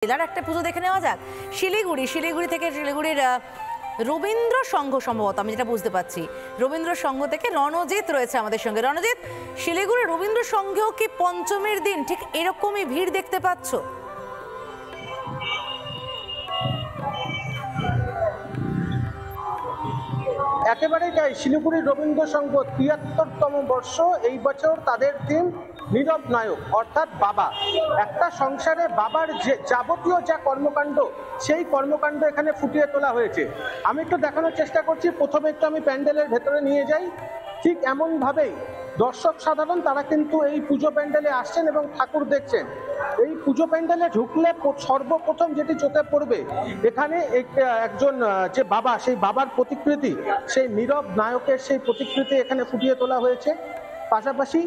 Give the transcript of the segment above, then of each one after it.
জেলার একটা পুজো দেখে নেওয়া যাক। শিলিগুড়ি থেকে শিলিগুড়ির রবীন্দ্র সংঘ, সম্ভবত আমি যেটা বুঝতে পারছি রবীন্দ্র সংঘ থেকে রণজিৎ রয়েছে আমাদের সঙ্গে। রণজিৎ, শিলিগুড়ি রবীন্দ্র সংঘেও কি পঞ্চমীর দিন ঠিক এরকমই ভিড় দেখতে পাচ্ছ? একেবারেই তাই। শিলিগুড়ি রবীন্দ্র সংঘ ৭৩তম বর্ষ, এই বছর তাদের থিম নীরব নায়ক, অর্থাৎ বাবা। একটা সংসারে বাবার যে যাবতীয় যা কর্মকাণ্ড, সেই কর্মকাণ্ড এখানে ফুটিয়ে তোলা হয়েছে। আমি একটু দেখানোর চেষ্টা করছি। প্রথমে একটু আমি প্যান্ডেলের ভেতরে নিয়ে যাই। ঠিক এমনভাবেই দর্শক সাধারণ তারা কিন্তু এই পুজো প্যান্ডেলে আসছেন এবং ঠাকুর দেখছেন। এই পুজো প্যান্ডেলে ঢুকলে সর্বপ্রথম যেটি চোখে পড়বে, এখানে একজন যে বাবা, সেই বাবার প্রতিকৃতি, সেই নীরব নায়কের সেই প্রতিকৃতি এখানে ফুটিয়ে তোলা হয়েছে। পাশাপাশি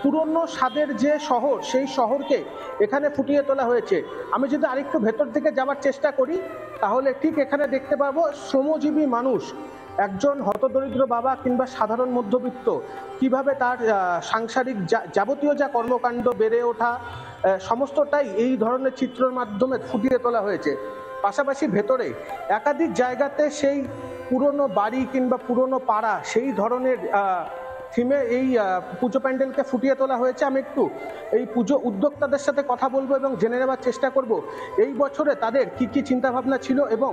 পুরনো স্বাদের যে শহর, সেই শহরকে এখানে ফুটিয়ে তোলা হয়েছে। আমি যদি আরেকটু ভেতর দিকে যাওয়ার চেষ্টা করি, তাহলে ঠিক এখানে দেখতে পাবো শ্রমজীবী মানুষ, একজন হতদরিদ্র বাবা কিংবা সাধারণ মধ্যবিত্ত, কিভাবে তার সাংসারিক যাবতীয় যা কর্মকাণ্ড, বেড়ে ওঠা, সমস্তটাই এই ধরনের চিত্রের মাধ্যমে ফুটিয়ে তোলা হয়েছে। পাশাপাশি ভেতরে একাধিক জায়গাতে সেই পুরনো বাড়ি কিংবা পুরনো পাড়া, সেই ধরনের থিমে এই পুজো প্যান্ডেলকে ফুটিয়ে তোলা হয়েছে। আমি একটু এই পুজো উদ্যোক্তাদের সাথে কথা বলবো এবং জেনে নেওয়ার চেষ্টা করব এই বছরে তাদের কি কি চিন্তাভাবনা ছিল এবং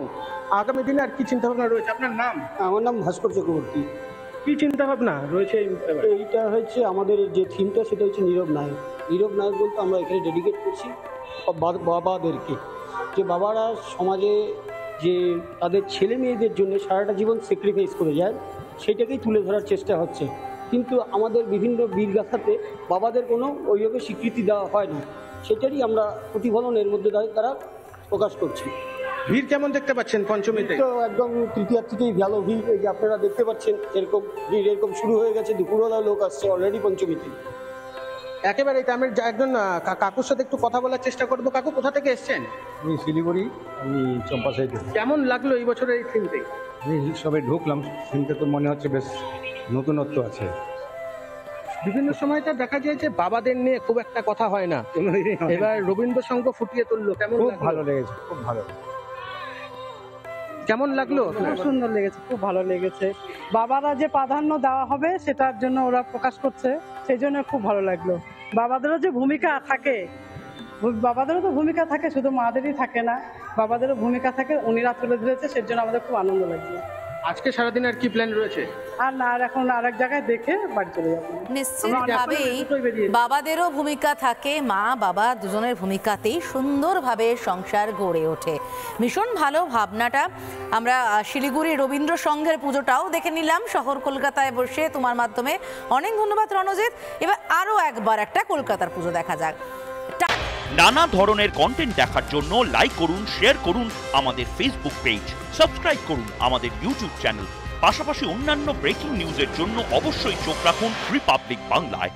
আগামী দিনে আর কি চিন্তাভাবনা রয়েছে। আপনার নাম? আমার নাম ভাস্কর চক্রবর্তী। কি চিন্তাভাবনা রয়েছে? এইটা হচ্ছে আমাদের যে থিমটা, সেটা হচ্ছে নীরব নায়ক। নীরব নায়ক বলতে আমরা এখানে ডেডিকেট করছি বাবাদেরকে, যে বাবারা সমাজে যে তাদের ছেলে মেয়েদের জন্য সারাটা জীবন স্যাক্রিফাইস করে যায়, সেটাকেই তুলে ধরার চেষ্টা হচ্ছে। কিন্তু আমাদের বিভিন্ন বীরগাথাতে বাবাদের কোনো ওইভাবে স্বীকৃতি দেওয়া হয় না, সেটারই আমরা প্রতিফলন এর মধ্যে তারা প্রকাশ করছি। ভিড় কেমন দেখতে পাচ্ছেন পঞ্চমীতে? তো একদম তৃতীয়ার থেকেই ভালো ভিড়। এই যে আপনারা দেখতে পাচ্ছেন, এরকম ভিড় এরকম শুরু হয়ে গেছে, দুপুরবেলা লোক আসছে অলরেডি পঞ্চমীতে। একেবারেই। আমি একজন কাকুর সাথে একটু কথা বলার চেষ্টা করবো। কাকু, কোথা থেকে এসছেন? আমি শিলিগুড়ি, আমি চম্পাসাই থেকে। কেমন লাগলো এই বছরের এই থিমতে? আমি সবাই ঢুকলাম, থিমতে তো মনে হচ্ছে বেশ নতুনত্ব আছে। বিভিন্ন সময়টা দেখা যায় যে বাবাদের নিয়ে খুব একটা কথা হয় না, এবার রবীন্দ্র সংঘ ফুটিয়ে তুললো। কেমন? খুব ভালো লেগেছে, খুব ভালো। কেমন লাগলো? খুব সুন্দর লেগেছে, খুব ভালো লেগেছে। বাবারা যে প্রাধান্য দেওয়া হবে সেটার জন্য ওরা প্রকাশ করছে, সেই জন্য খুব ভালো লাগলো। বাবাদেরও যে ভূমিকা থাকে, বাবাদেরও তো ভূমিকা থাকে, শুধু মাদেরই থাকে না, বাবাদেরও ভূমিকা থাকে, উনিরা তুলে ধরেছে, সেই জন্য আমাদের খুব আনন্দ লাগছে। আজকে সারাদিন আর কি প্ল্যান রয়েছে? আর না, আর এখন আরেক জায়গায় দেখে বাড়ি চলে যাবো। নিশ্চিতভাবেই বাবাদেরও ভূমিকা থাকে, মা বাবা দুজনের ভূমিকাতেই সুন্দরভাবে সংসার গড়ে ওঠে। ভীষণ ভালো ভাবনাটা। আমরা শিলিগুড়ি রবীন্দ্র সংঘের পুজোটাও দেখে নিলাম শহর কলকাতায় বসে তোমার মাধ্যমে। অনেক ধন্যবাদ রণজিৎ। এবার আরও একবার একটা কলকাতার পুজো দেখা যাক। নানা ধরনের কন্টেন্ট দেখার জন্য লাইক করুন, শেয়ার করুন আমাদের ফেসবুক পেজ, সাবস্ক্রাইব করুন আমাদের ইউটিউব চ্যানেল। পাশাপাশি অন্যান্য ব্রেকিং নিউজের জন্য অবশ্যই চোখ রাখুন রিপাবলিক বাংলায়।